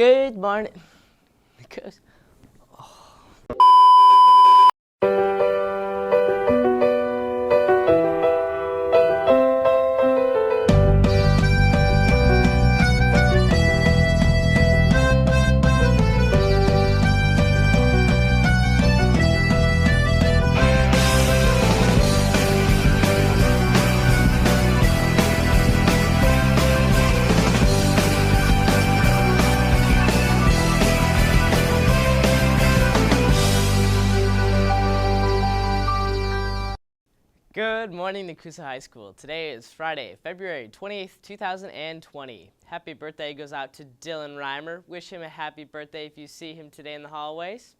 Good morning. Because Good morning, Nakusa High School. Today is Friday, February 28th, 2020. Happy birthday goes out to Dylan Reimer. Wish him a happy birthday if you see him today in the hallways.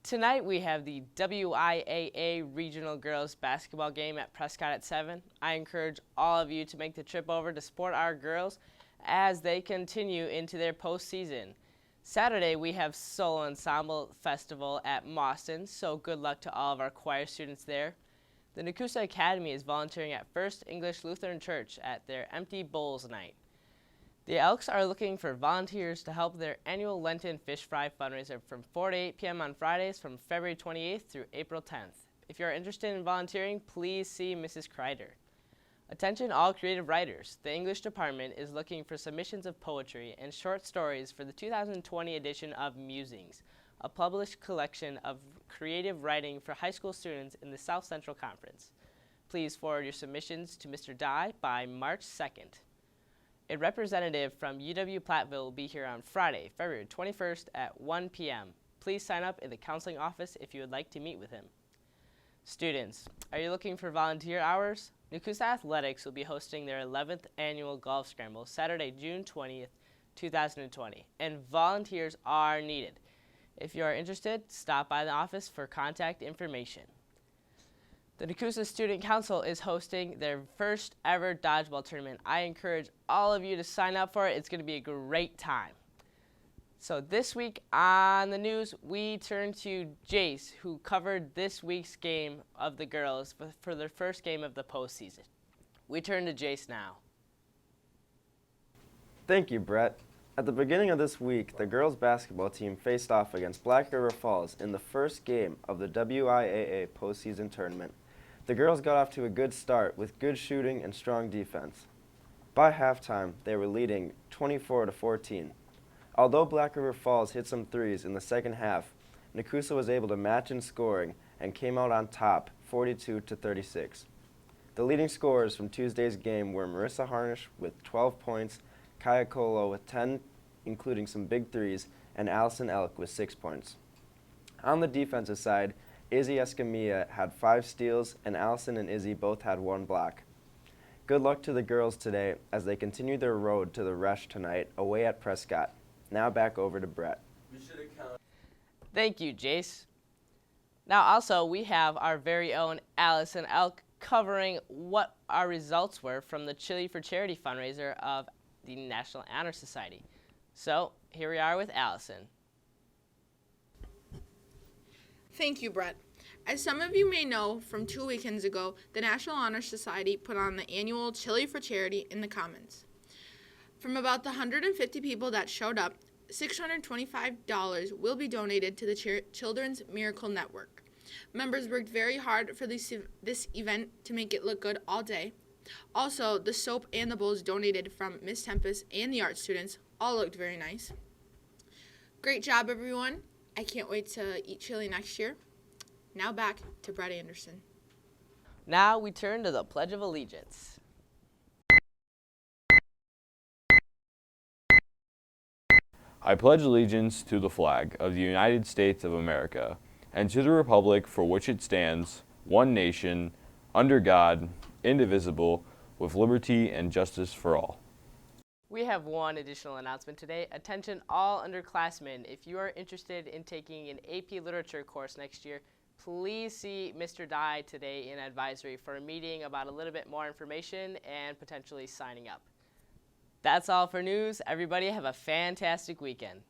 Tonight we have the WIAA Regional Girls Basketball game at Prescott at 7. I encourage all of you to make the trip over to support our girls as they continue into their postseason. Saturday we have Solo Ensemble Festival at Mauston, so good luck to all of our choir students there. The Nakusa Academy is volunteering at First English Lutheran Church at their Empty Bowls Night. The Elks are looking for volunteers to help their annual Lenten Fish Fry fundraiser from 4 to 8 p.m. on Fridays from February 28th through April 10th. If you are interested in volunteering, please see Mrs. Kreider. Attention all creative writers. The English department is looking for submissions of poetry and short stories for the 2020 edition of Musings, a published collection of creative writing for high school students in the South Central Conference. Please forward your submissions to Mr. Dye by March 2nd. A representative from UW-Platteville will be here on Friday, February 21st at 1 p.m. Please sign up in the counseling office if you would like to meet with him. Students, are you looking for volunteer hours? Nakusa Athletics will be hosting their 11th annual golf scramble Saturday, June 20th, 2020, and volunteers are needed. If you are interested, stop by the office for contact information. The Nakusa Student Council is hosting their first ever dodgeball tournament. I encourage all of you to sign up for it. It's going to be a great time. So this week on the news, we turn to Jace, who covered this week's game of the girls for their first game of the postseason. We turn to Jace now. Thank you, Brett. At the beginning of this week, the girls' basketball team faced off against Black River Falls in the first game of the WIAA postseason tournament. The girls got off to a good start with good shooting and strong defense. By halftime, they were leading 24-14. Although Black River Falls hit some threes in the second half, Nakusa was able to match in scoring and came out on top 42-36. The leading scorers from Tuesday's game were Marissa Harnish with 12 points, Kaya Colo with 10, including some big threes, and Allison Elk with 6 points. On the defensive side, Izzy Escamilla had 5 steals, and Allison and Izzy both had 1 block. Good luck to the girls today as they continue their road to the Resch tonight away at Prescott. Now back over to Brett. Thank you, Jace. Now also, we have our very own Allison Elk covering what our results were from the Chili for Charity fundraiser of the National Honor Society. So here we are with Allison. Thank you, Brett. As some of you may know, from 2 weekends ago, the National Honor Society put on the annual Chili for Charity in the Commons. From about the 150 people that showed up, $625 will be donated to the Children's Miracle Network. Members worked very hard for this event to make it look good all day. Also, the soap and the bowls donated from Miss Tempest and the art students all looked very nice. Great job, everyone. I can't wait to eat chili next year. Now back to Brett Anderson. Now we turn to the Pledge of Allegiance. I pledge allegiance to the flag of the United States of America and to the republic for which it stands, one nation, under God, indivisible, with liberty and justice for all. We have one additional announcement today. Attention all underclassmen. If you are interested in taking an AP Literature course next year, please see Mr. Dye today in advisory for a meeting about a little bit more information and potentially signing up. That's all for news. Everybody have a fantastic weekend.